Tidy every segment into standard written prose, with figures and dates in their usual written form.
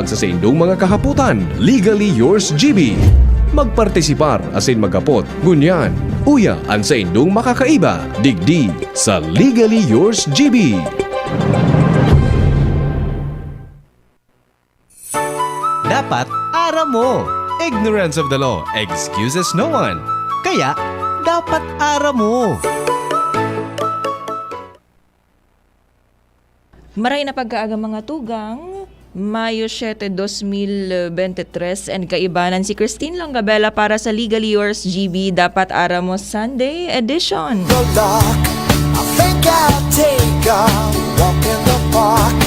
agsa sa indong mga kahaputan. Legally Yours GB. Magpartisipar asin magapot. Ngunyan, uya ang sa indong makakaiba. Digdi sa Legally Yours GB. Dapat aram mo. Ignorance of the law excuses no one. Kaya, dapat aram mo. Maray na pagkaaga mga tugang, Mayo 7, 2023 and kaibanan si Christine Langabella para sa Legally Yours GB Dapat Aram Mo Sunday Edition. The lock, I think I'll take a walk in the park.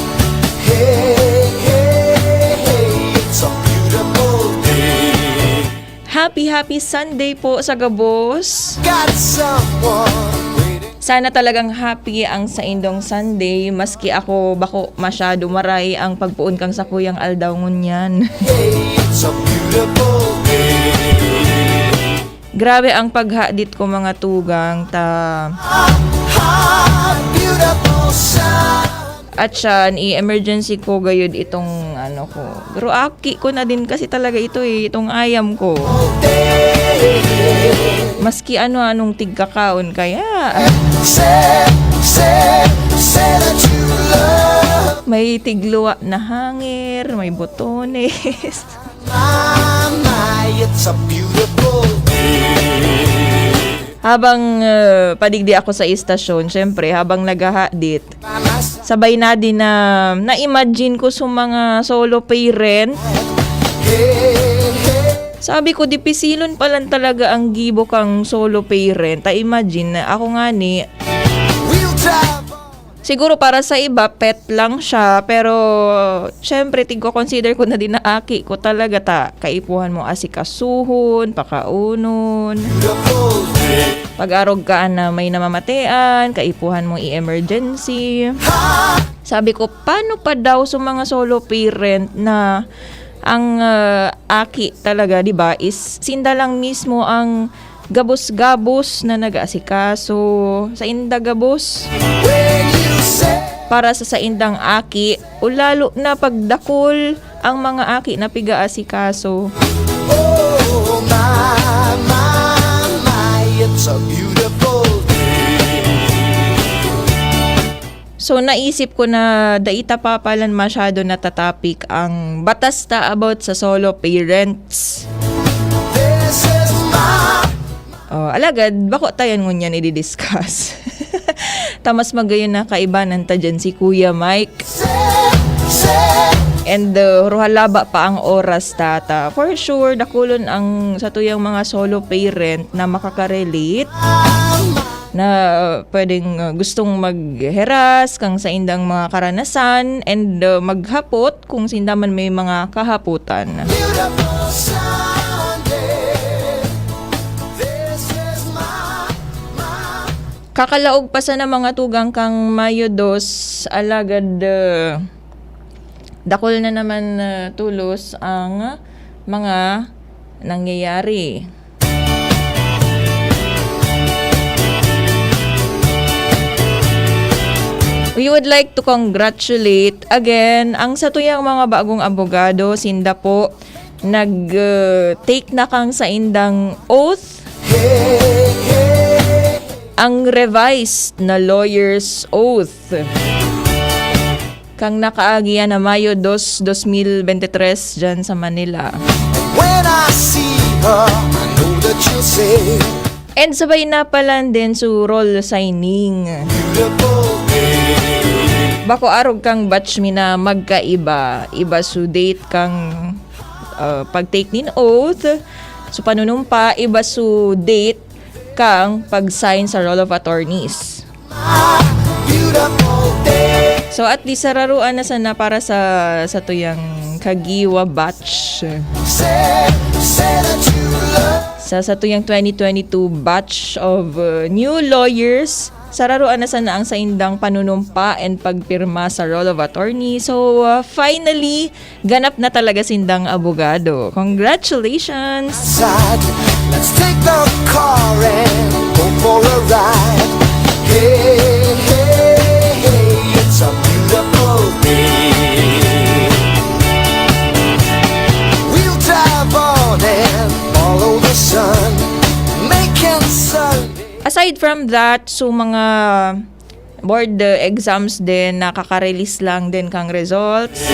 Hey, hey, hey, it's a beautiful day. Happy Sunday po sa gabos. Got someone waiting. Sana talagang happy ang sa indong Sunday maski ako bako masyado maray ang pagpuon kang sa kuyang aldaw ngunyan. Hey, it's a beautiful day. Grabe ang paghadit ko mga tugang ta. Beautiful sun. At siyan, i-emergency ko gayud itong ano ko. Pero aki ko na din kasi talaga ito itong ayam ko. Maski anong tigkakaon kaya. Say that you love May tigluwa na hangir, may botones. my, it's a beautiful day. Habang padigdi ako sa istasyon, syempre, habang naghahadit, sabay na din na-imagine ko sa mga solo parent. Sabi ko, di pisilon pa lang talaga ang gibo kang solo parent. Imagine, ako nga ni, We'll drive siguro para sa iba, pet lang siya. Pero, syempre, consider ko na din na aki ko talaga ta. Kaipuhan mo asikasuhon, pakaunon. beautiful day. Pag-arog ka na may namamatean, kaipuhan mo i-emergency. Sabi ko, paano pa daw sa mga solo parent na ang aki talaga, di ba, is sinda lang mismo ang gabos-gabos na nag-aasikaso sa inda gabos. When you say Para sa indang aki, o lalo na pagdakol ang mga aki na piga-asikaso. oh my, it's a beautiful day. So naisip ko na daita papalan masyado na tatapik ang batas ta about sa solo parents. This is my Alagad, bako tayo ngunyan i-discuss. Tamas magayon na kaibanan ta dyan si Kuya Mike. say And ruhalaba pa ang oras tata. For sure, dakulon ang sa tuyang mga solo parent na makaka-relate na pwedeng gustong magheras kang sa indang mga karanasan and maghapot kung sindaman may mga kahaputan. beautiful Sunday. This is my Kakalaog pa sa na mga tugang kang Mayo 2, alagad dakol na naman tulos ang mga nangyayari. We would like to congratulate again ang sa tuyang mga bagong abogado, sinda po nag-take na kang sa indang oath. Ang revised na lawyer's oath. Kang nakaagian na Mayo 2, 2023 dyan sa Manila. When I see her, I know that you'll say And sabay na pala din su roll signing. beautiful day. Bako arog kang batch mi na magkaiba. Iba su date kang pag-take nin oath. So panunumpa, iba su date kang pag-sign sa roll of attorneys. Beautiful day. So at least sararuan na sana para sa tuyang kagiwa batch. Say that you love Sa tuyang 2022 batch of new lawyers, sararuan na sana ang sa indang panunumpa and pagpirma sa roll of attorney. So finally, ganap na talaga sindang abogado. Congratulations! side. Let's take the car and go for a ride. Hey, hey, hey, it's a beautiful day. Aside from that, so mga board exams din, nakaka-release lang din kang results.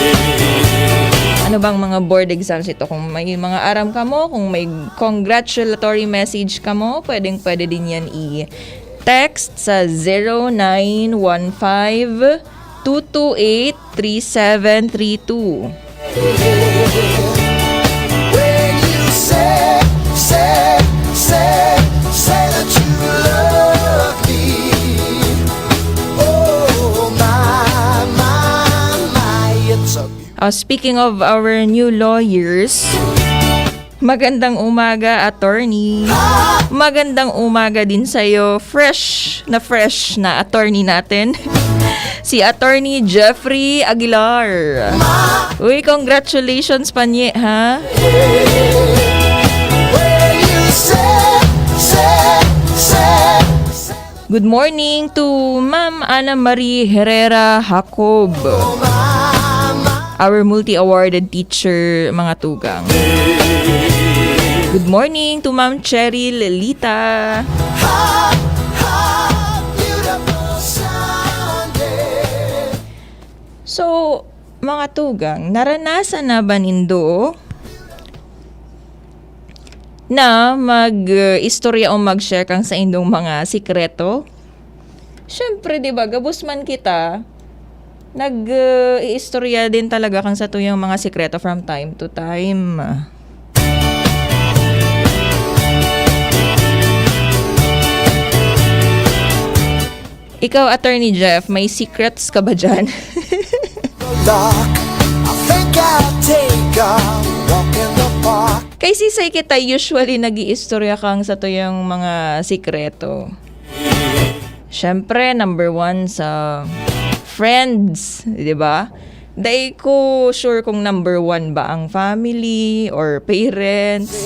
Ano bang mga board exams ito? Kung may mga aram ka mo, kung may congratulatory message ka mo, pwede din yan i-text sa 0915-228-3732. When you say that you love me. Oh, my, it's a Speaking of our new lawyers, magandang umaga, attorney. Magandang umaga din sa'yo, fresh na attorney natin. Si Attorney Jeffrey Aguilar. Uy, congratulations panye, ha? when you say Good morning to Ma'am Ana Marie Herrera Jacob, our multi-awarded teacher, mga tugang. Good morning to Ma'am Cherry Lelita. beautiful Sunday. So, mga tugang, naranasan na ba nindo na mag-istorya o mag-share kang sa indong mga sikreto? Siyempre, di ba, gabus man kita, nag-iistorya din talaga kang sa tuyong mga sikreto from time to time. Ikaw, Attorney Jeff, may secrets ka ba dyan? Dark, I think I'll take a walk in the park. Kay sisay kita usually nag-iistorya kang sa tuyong mga sikreto. Siyempre, number 1 sa friends, di ba? Dahil ko sure kung number 1 ba ang family or parents.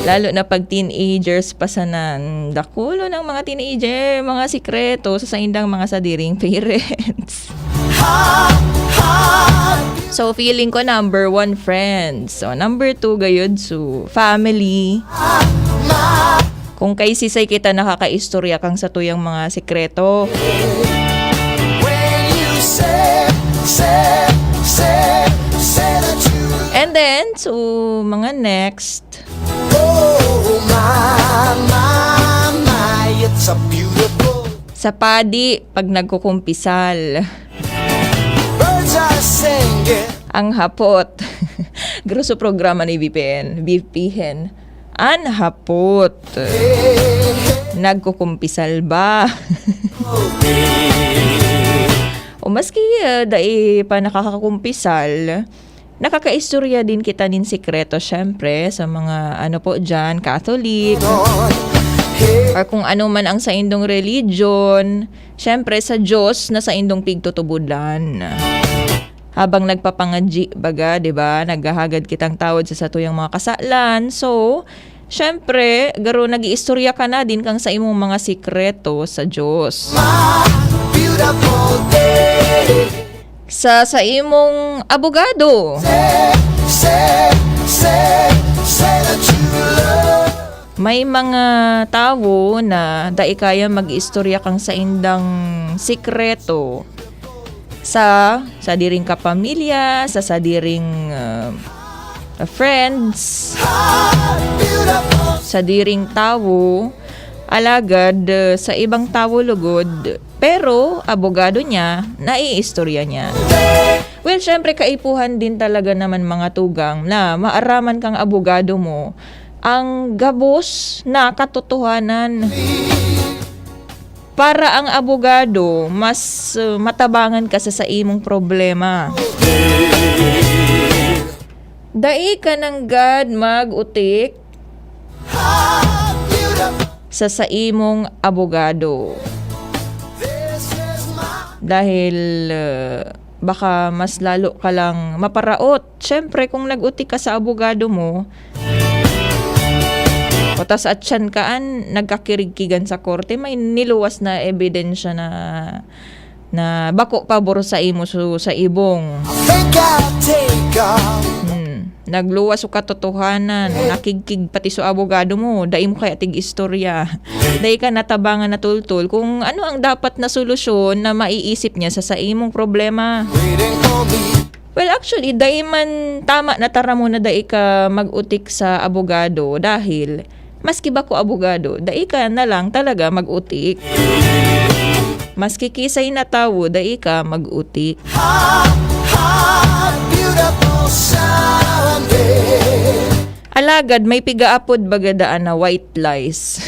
Lalo na pag teenagers pa sanan. Dakulo ng mga teenager, mga sikreto sa indang mga sadiring parents. So, feeling ko number 1, friends. So, number 2, gayud, so, family. Kung kay sisay kita nakakaistorya kang sa tuyang mga sikreto. When you say that you And then, so, mga next. oh, my, it's a beautiful. Sa padi, pag nagkukumpisal. Birds are singing. Ang hapot. Grosso programa ni VPN. Ang hapot. Nagkukumpisal ba? O maski dai pa nakakakumpisal, nakakaistorya din kita din sikreto syempre sa mga ano po dyan, Catholic. Or kung ano man ang sa indong religion, syempre sa Diyos na sa indong pigtutubudan. Habang nagpapangadji baga, 'di ba? Naghahagad kitang tawad sa tuyang mga kasalan. So, syempre, garo nag-iistorya ka na din kang sa imong mga sikreto sa Diyos. Beautiful day. Sa imong abogado. Say that you love. May mga tao na dai kaya mag-istorya kang sa indang sikreto sa diring kapamilya, sa diring friends, sa diring tao, alagad sa ibang tao lugod, pero abogado niya, naiistorya niya. Well, syempre kaipuhan din talaga naman mga tugang na maaraman kang abogado mo ang gabos na katotohanan. Para ang abogado, mas matabangan ka sa imong problema. Dai ka ng God mag-utik sa imong abogado. Dahil baka mas lalo ka lang maparaot. Siyempre, kung nag-utik ka sa abogado mo, o tas at siyan kaan, nagkakirigkigan sa korte, may niluwas na ebidensya na bako pabor sa imo sa ibong Think I'll take a nagluwas o katotohanan, nakigkig pati sa abogado mo, dai mo kaya tig istorya. Dai ka natabangan na tultul kung ano ang dapat na solusyon na maiisip niya sa imong problema. Waiting for me. Well, actually, dai man tama na tara mo na dai ka mag-utik sa abogado dahil maski ba ko abogado, dai ka na lang talaga mag-utik. Maski kisay na tawo, dai ka mag-utik. Beautiful Sunday. Alagad, may pigaapod bagadaan na white lies.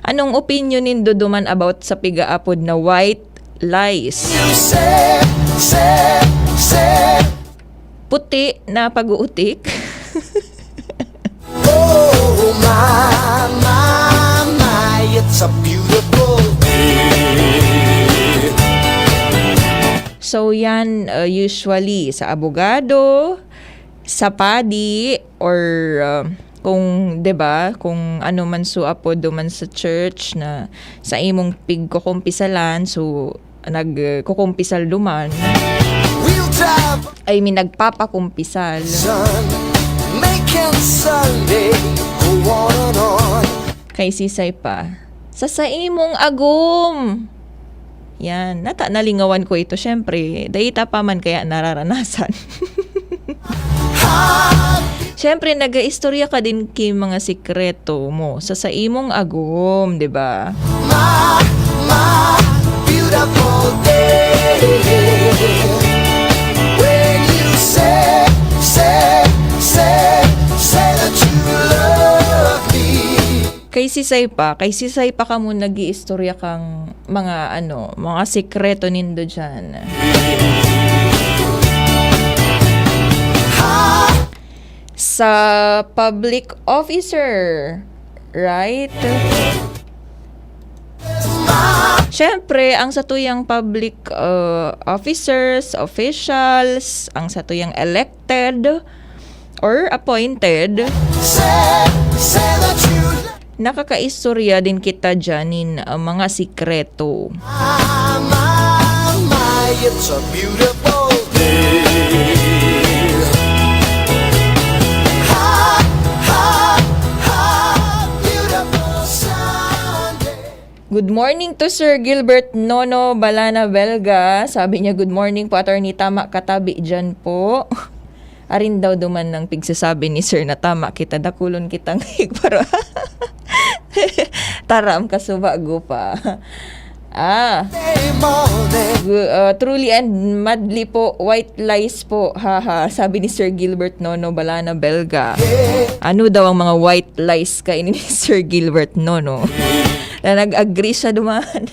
Anong opinion nindo duman about sa pigaapod na white lies? You say, Puti na pag-uutik? oh my, it's a beautiful day. So yan, usually sa abogado, sa padi, or kung 'di ba, kung ano man suapod duman sa church na sa imong pigkukumpisalan, so nagkukumpisal duman, We'll drive nagpapakumpisal. sun, making Sunday go on and on. Kay sisay pa, sa imong agum. Yan, nalingawan ko ito syempre. Dahita pa man kaya nararanasan. Syempre, nag-istorya ka din kay mga sikreto mo sa imong agum, di ba? My beautiful day. When you say that you love me. Kay sisay pa ka mo nag-iistorya kang mga mga sikreto nindo dyan. Sa public officer, right? Siyempre, ang satuyang public officers, officials, ang satuyang elected or appointed, Say that you nakakaistorya din kita dyanin ang mga sikreto. my, it's a beautiful day. Beautiful Sunday. Good morning to Sir Gilbert Nono Balana Belga. Sabi niya, good morning po, attorney, tama katabi dyan po. Arin daw duman ng pigsasabi ni Sir na tama kita, dakulon kitang higparo. Taram kasubago pa. Morning. Truly and madly po, white lies po, haha, sabi ni Sir Gilbert Nono Balana Belga. Ano daw ang mga white lies kainin ni Sir Gilbert Nono? Na nag-agree siya duman.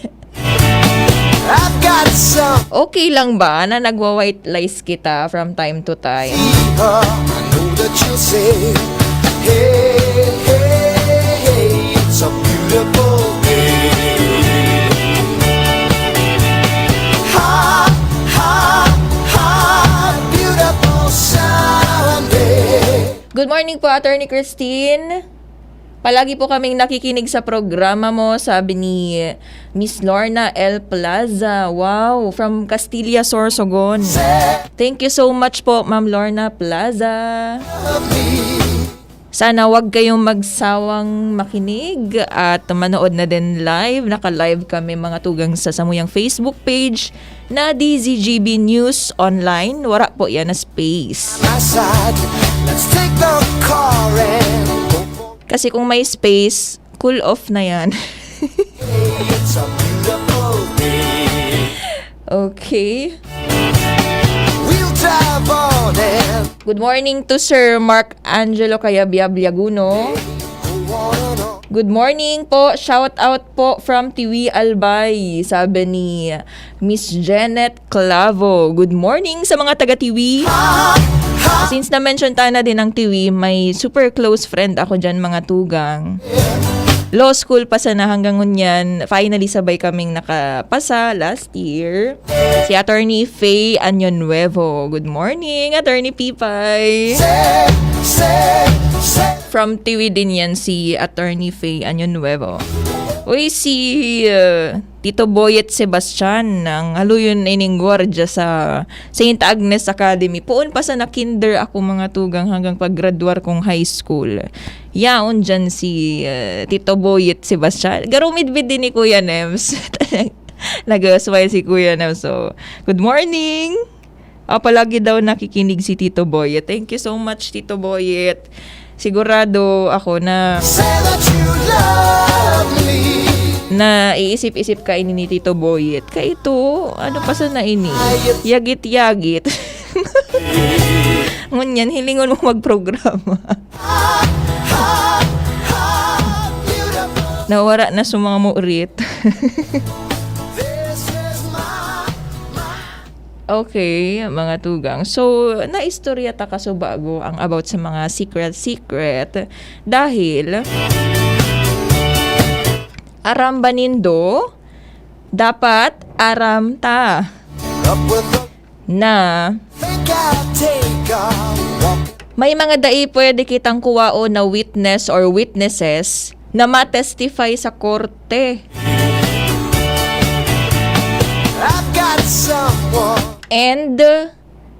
I've got some Okay lang ba na nagwa-white lies kita from time to time? fever. I know that you'll say, hey, hey, hey, it's a beautiful day. Beautiful Sunday. Good morning po, Attorney Christine. Palagi po kaming nakikinig sa programa mo, sabi ni Miss Lorna L. Plaza. Wow, from Castilla, Sorsogon. Thank you so much po, Ma'am Lorna Plaza. Sana wag kayong magsawang makinig at manood na din live. Naka-live kami mga tugang sa samuyang Facebook page na DZGB News Online. Wala po yan na space. My side, let's take the car and go for Kasi kung may space, cool off na yan. it's a beautiful day. Okay. We'll drive on and Good morning to Sir Mark Angelo Cayabyab Liaguno. go on and on. Good morning po. Shout out po from Tiwi Albay. Sabi ni Miss Janet Clavo. Good morning sa mga taga Tiwi. Since na-mention tayo na din ng Tiwi, may super close friend ako dyan mga tugang. Law school pa sana hanggang ngunyan. Finally sabay kaming nakapasa last year. Si Attorney Faye Anyonuevo. Good morning, Attorney Pipay. Say, From Tiwi din yan si Attorney Faye Anyonuevo. Uy, si Tito Boyet Sebastian ng haluyon ining gwardya sa St. Agnes Academy. Puon pa sa na-kinder ako mga tugang hanggang pag-graduar kong high school. Yaon dyan si Tito Boyet Sebastian. Garumidbid din ni Kuya Nems. Nag-smile si Kuya Nems. So, good morning! Palagi daw nakikinig si Tito Boyet. Thank you so much, Tito Boyet. Sigurado ako na Say that you love me. iisip-isip ka ini ni Tito Boyet. Kaya ito, ano pa sa na ini? Yagit-yagit. Ngunyan, hilingon mo magprograma. Nawara na sa mga muurit. This is my Okay, mga tugang. So, naistorya ta kaso bago ang about sa mga secret dahil aram ba nindo dapat aram ta up with the na think I'll take a walk. may mga dai pwede kitang kuwao na witness or witnesses na ma-testify sa korte. I've got someone. And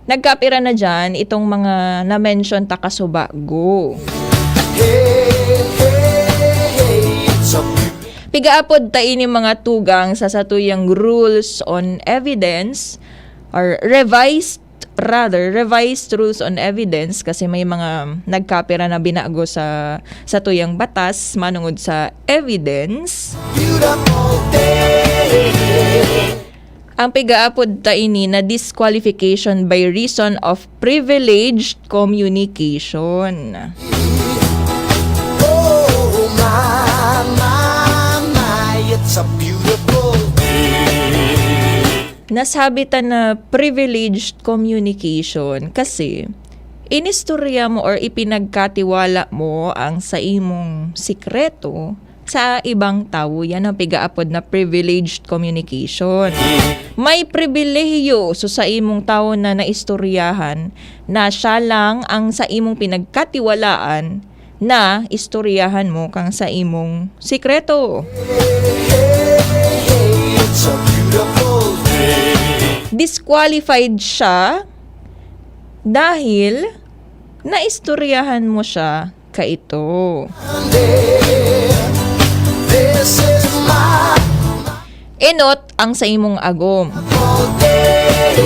nagkapira na dyan itong mga na-mention ta kaso bago. Hey, hey, hey, it's a beautiful. Pigaapod ta ini mga tugang sa satuyang rules on evidence or revised rules on evidence kasi may mga nagkapira na binago sa tuyang batas manungod sa evidence. Beautiful day. Ang pigaapod ta ini na disqualification by reason of privileged communication. Oh, my, it's a beautiful day. Nasabi ta na privileged communication kasi inistorya mo or ipinagkatiwala mo ang sa imong sikreto sa ibang tao. Yan ang pigaapod na privileged communication. May pribilehiyo so sa imong tao na naistoryahan na siya lang ang sa imong pinagkatiwalaan na istoryahan mo kang sa imong sikreto. Hey, it's a beautiful day. Disqualified siya dahil naistoryahan mo siya kaito. This is my Enot ang sa imong agom. day.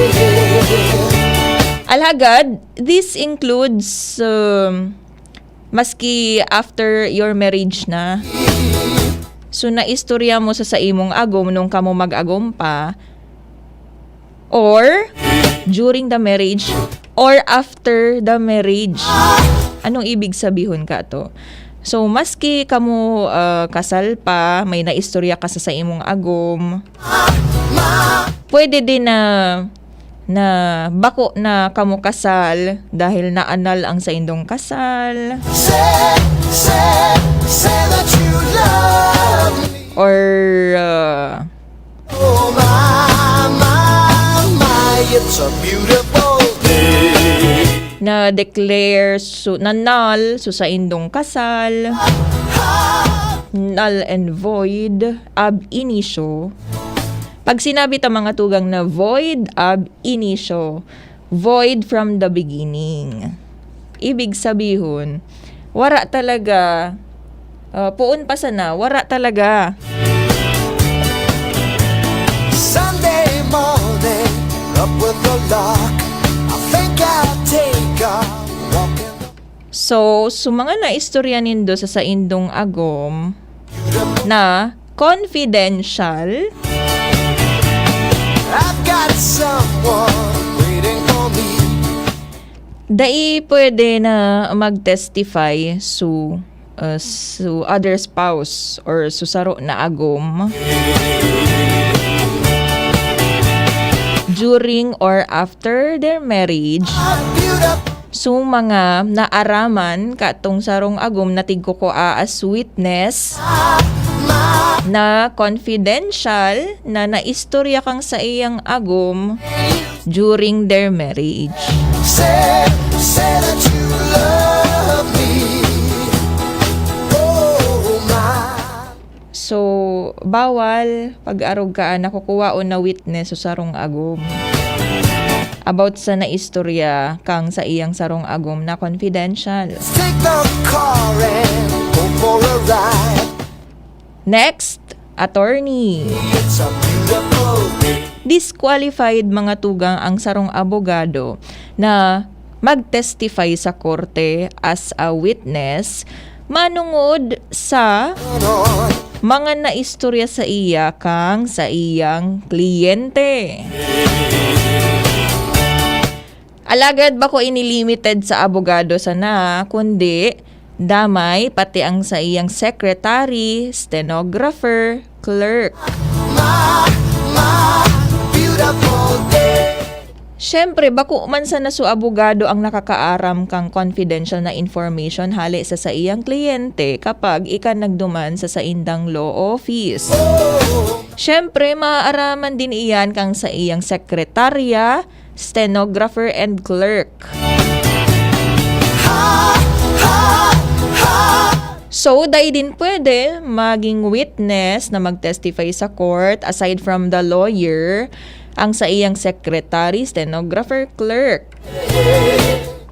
Alhagad, this includes maski after your marriage na. So naistorya mo sa imong agom nung kamo mag-agom pa or during the marriage or after the marriage. Anong ibig sabihon ka to? So maski kamo kasal pa, may naistorya ka sa imong agom. Pwede din na bako na kamo kasal dahil naanal ang sa indong kasal Say that you love me. or Oh, my, it's a beautiful day. na declare null sa indong kasal, null and void ab initio. Pag sinabi ta mga tugang na void ab initio, void from the beginning. Ibig sabihon, wara talaga, puon pa sana, wara talaga. Sunday morning, up with the lark. I think I'll take a walk in the So, mga naistorya nindo sa indong agom na confidential, I've got someone waiting for me. dai pwede na mag-testify su other spouse or su saro na agom during or after their marriage. Beautiful. So mga naaraman katong sarong agom na tigko ko as witness na confidential na naistorya kang sa iyang agom during their marriage. Say that you love me. Oh, my. So, bawal pag-arog ka nakukuha o na witness o sarong agom. About sa naistorya kang sa iyang sarong agom na confidential. Take the car and go for a ride. Next, attorney. It's a beautiful day. Disqualified mga tugang ang sarong abogado na mag-testify sa korte as a witness manungod sa mga naistorya sa iya kang sa iyang kliyente. Alagad ba ko inilimited sa abogado sana, kundi damay pati ang sa iyang secretary, stenographer, clerk. Beautiful day. Siyempre, bako man sa nasu abogado ang nakakaaram kang confidential na information hali sa iyang kliyente kapag ikan nagduman sa saindang law office. Siyempre, maaaraman din iyan kang sa iyang sekretarya, stenographer, and clerk. So, dahil din pwede maging witness na mag-testify sa court aside from the lawyer, ang sa iyang secretary, stenographer, clerk.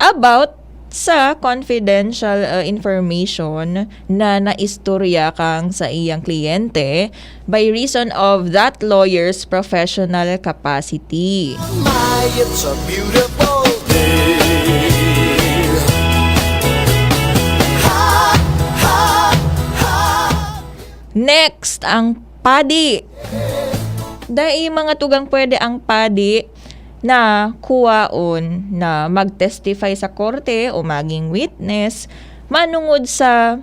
About sa confidential information na naistorya kang sa iyang kliyente by reason of that lawyer's professional capacity. My, it's a beautiful day. Next, ang padi. Dahil mga tugang pwede ang padi na kuwaon na mag-testify sa korte o maging witness manungod sa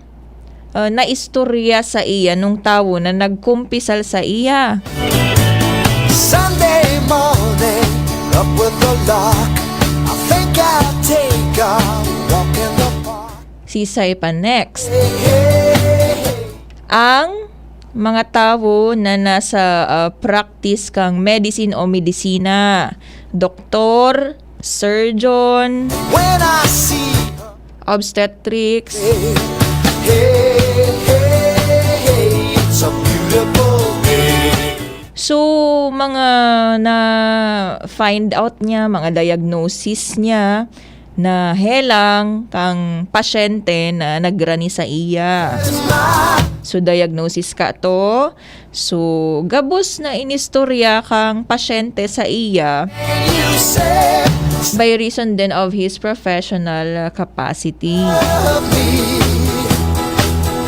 naistorya sa iya nung tao na nagkumpisal sa iya. Sunday morning, up with the lark. I think I'll take a walk in the park. Sisay pa next. Hey, hey, hey. Ang mga tao na nasa practice kang medicine o medisina, doktor, surgeon, When I see her, obstetrics, hey, hey, hey, hey, it's a beautiful day. so mga na find out niya, mga diagnosis niya na helang kang pasyente na nagrani sa iya. So, diagnosis ka to. So, gabos na inistorya kang pasyente sa iya And you said, by reason then of his professional capacity. love me.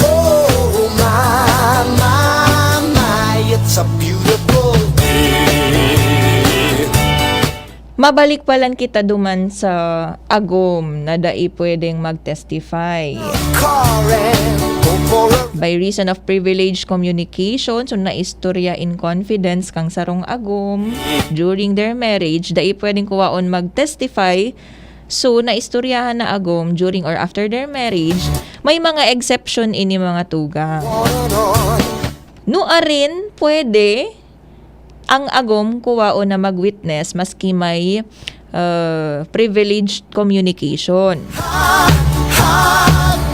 Oh, my, it's a beautiful day. Mabalik pa lang kita duman sa agom na dai pwedeng mag-testify. Car and go for a By reason of privileged communication, so naistorya in confidence kang sarong agom during their marriage, dai pwedeng kuwaon mag-testify. So, naistoryahan na agom during or after their marriage, may mga exception ini mga tugang. on. Nuarin, pwede ang agom kuwaon na mag-witness maski may privileged communication.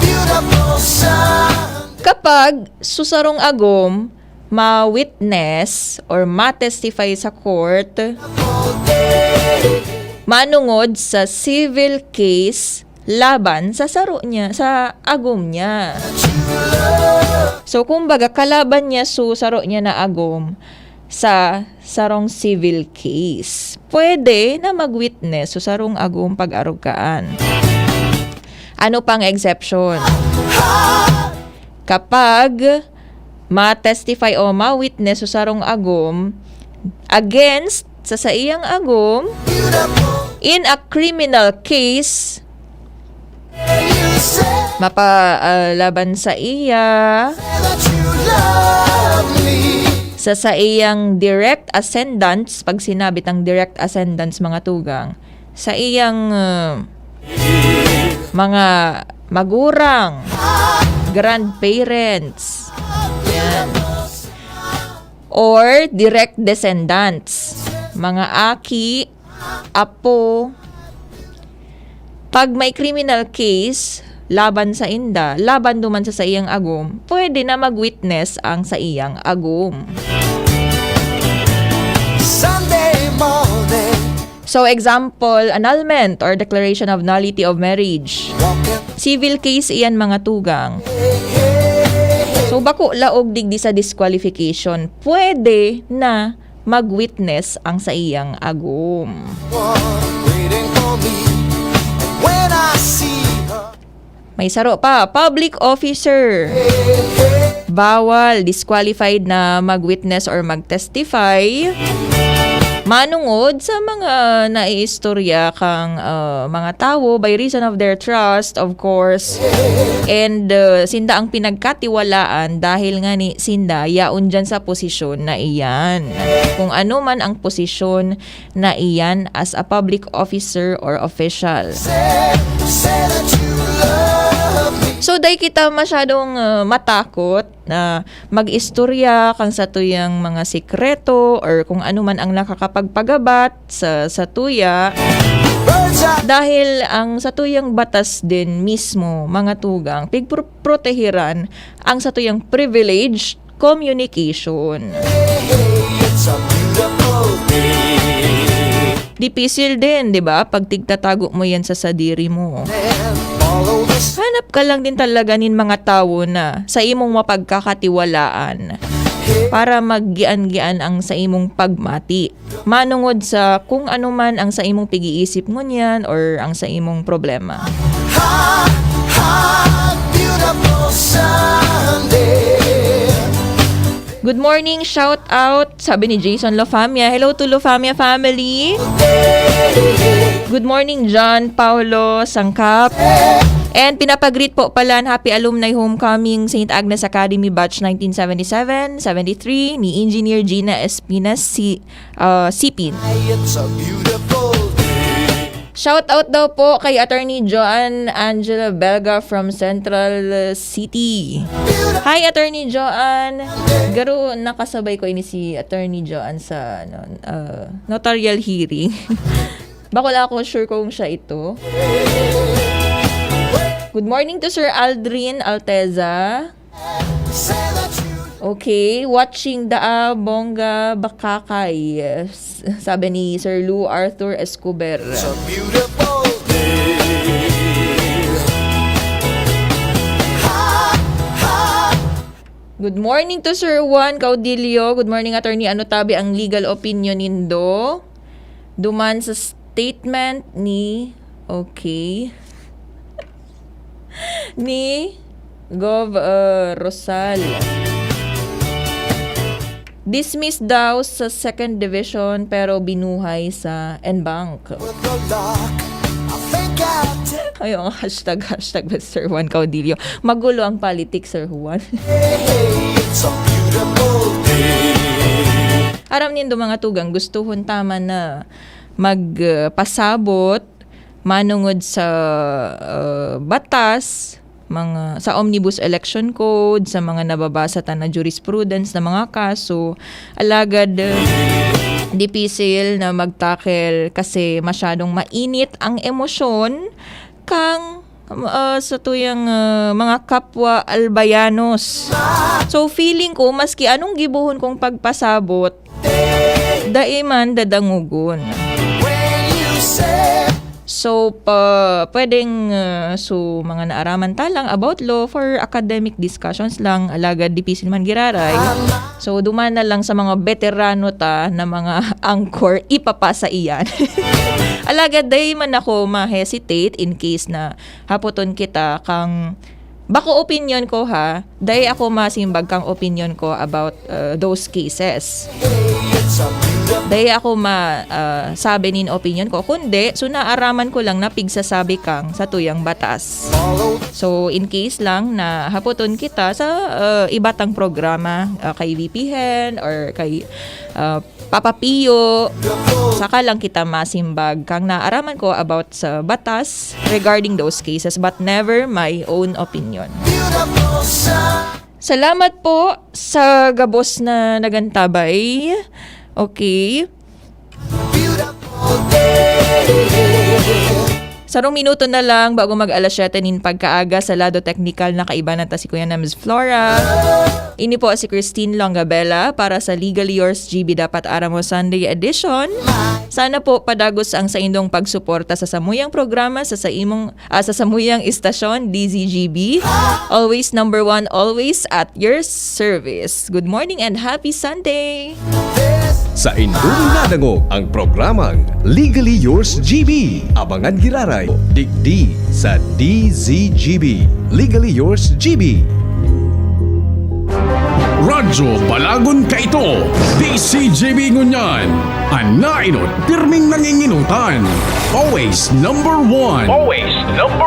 Beautiful sun. Kapag susarong agom ma-witness or ma-testify sa court manungod sa civil case laban sa saro niya, sa agom niya. So, kumbaga, kalaban niya saro niya na agom sa sarong civil case. Pwede na mag-witness sarong agom pag-arugaan. Ano pang exception? Kapag ma-testify o ma-witness sarong agom against sa iyang agom in a criminal case, You said mapalaban sa iya that you love me. sa iyang direct ascendants, pag sinabi tang direct ascendants mga tugang, sa iyang mga magurang, grandparents, yan. Or direct descendants, mga aki, apo. Pag may criminal case laban sa inda, laban duman sa iyang agum, pwede na mag-witness ang sa iyang agum. Sunday morning, So example, annulment or declaration of nullity of marriage. walking, Civil case iyan mga tugang. So bako laog digdi sa disqualification, pwede na mag-witness ang sa iyang agum. one waiting for me. And when I see her, May saro pa, public officer. Bawal, disqualified na mag-witness or mag-testify. Manungod sa mga naiistorya kang mga tao by reason of their trust, of course. And sinda ang pinagkatiwalaan dahil nga ni sinda yaon dyan sa posisyon na iyan. Kung ano man ang posisyon na iyan as a public officer or official. say that you love me. So, day kita masyadong matakot na mag-istorya kang sa tuyang mga sikreto or kung ano man ang nakakapagpagabat sa tuya. Birds are Dahil ang sa tuyang batas din mismo, mga tugang, pigprotehiran ang sa tuyang privileged communication. it's a beautiful day. Dipisil din, di ba? Pag tigtatago mo yan sa sadiri mo. And follow the sun. Hanap ka lang din talaga nin mga tao na sa imong mapagkakatiwalaan para maggian-gian ang sa imong pagmati. Manungod sa kung ano man ang sa imong pag-iisip mo niyan or ang sa imong problema. Hot, hot, beautiful Sunday. Good morning, shout out, sabi ni Jason Lofamia. Hello to Lofamia family. Good morning, John Paulo Sangkap. And pinapag-greet po pala ang Happy Alumni Homecoming St. Agnes Academy Batch 1977-73 ni Engineer Gina Espinas Sipin. It's a beautiful day. Shout out daw po kay Attorney Joan Angela Belga from Central City. Hi Attorney Joan. Garo nakasabay ko ini si Attorney Joan sa notarial hearing. Bako lang ako sure kung siya ito. Good morning to Sir Aldrin Alteza. Say that you Okay, watching the Bongga Bakakay. Sabi ni Sir Lou Arthur Escobar. it's a beautiful day. Hot, hot, Good morning to Sir Juan Caudillo. Good morning, Attorney. Ano tabi ang legal opinion nindo? Duman sa statement ni... Okay. ni Gov. Rosal. Dismissed daw sa second division pero binuhay sa NBank. with the lock. I think I'll take Ayun, hashtag with Sir Juan Caudillo. Magulo ang politics, Sir Juan. it's a beautiful day. Aram nindo mga tugang, gustuhon tama na magpasabot manungod sa batas, mga sa Omnibus Election Code, sa mga nababasa ta na jurisprudence na mga kaso, alagad dipisil na magtakel kasi masyadong mainit ang emosyon kang sa tuyang mga kapwa albayanos. So feeling ko maski anong gibuhon kong pagpasabot, daiman dadangugon. When you say So, pwedeng mga naaraman talang about law for academic discussions lang, alagad dipisil man giraray. So, duman na lang sa mga veterano ta na mga angkor, ipapasa iyan. Alagad, day man ako ma-hesitate in case na hapoton kita kang bako opinion ko ha, day ako masimbag kang opinion ko about those cases. it's a beautiful Dahil ako sabi nin opinion ko. Kundi, so naaraman ko lang na pigsasabi kang sa tuyang batas. follow So, in case lang na haputon kita sa ibatang programa kay VP Hen or kay Papa Pio, saka lang kita masimbag kang naaraman ko about sa batas regarding those cases but never my own opinion. beautiful sun. Salamat po sa gabos na nagantabay. Okay. Beautiful day. Sarong minuto na lang bago mag alas 7 nin pagkaaga sa lado technical na kaibanan ta si Kuya na Ms. Flora. Ini po si Christine Longabella para sa Legally Yours GB Dapat Aramo Sunday Edition. Sana po padagos ang sa indong pagsuporta sa samuyang programa sa samuyang istasyon DZGB. Always number 1, always at your service. Good morning and happy Sunday! Sa indong nadangog ang programang Legally Yours GB. Abangan giraray, digdi sa DZGB. Legally Yours GB. Radyo Balagon ka ito, DCJB Ngunyan. Anainot, pirming nanginginutan. Always number 1. Always number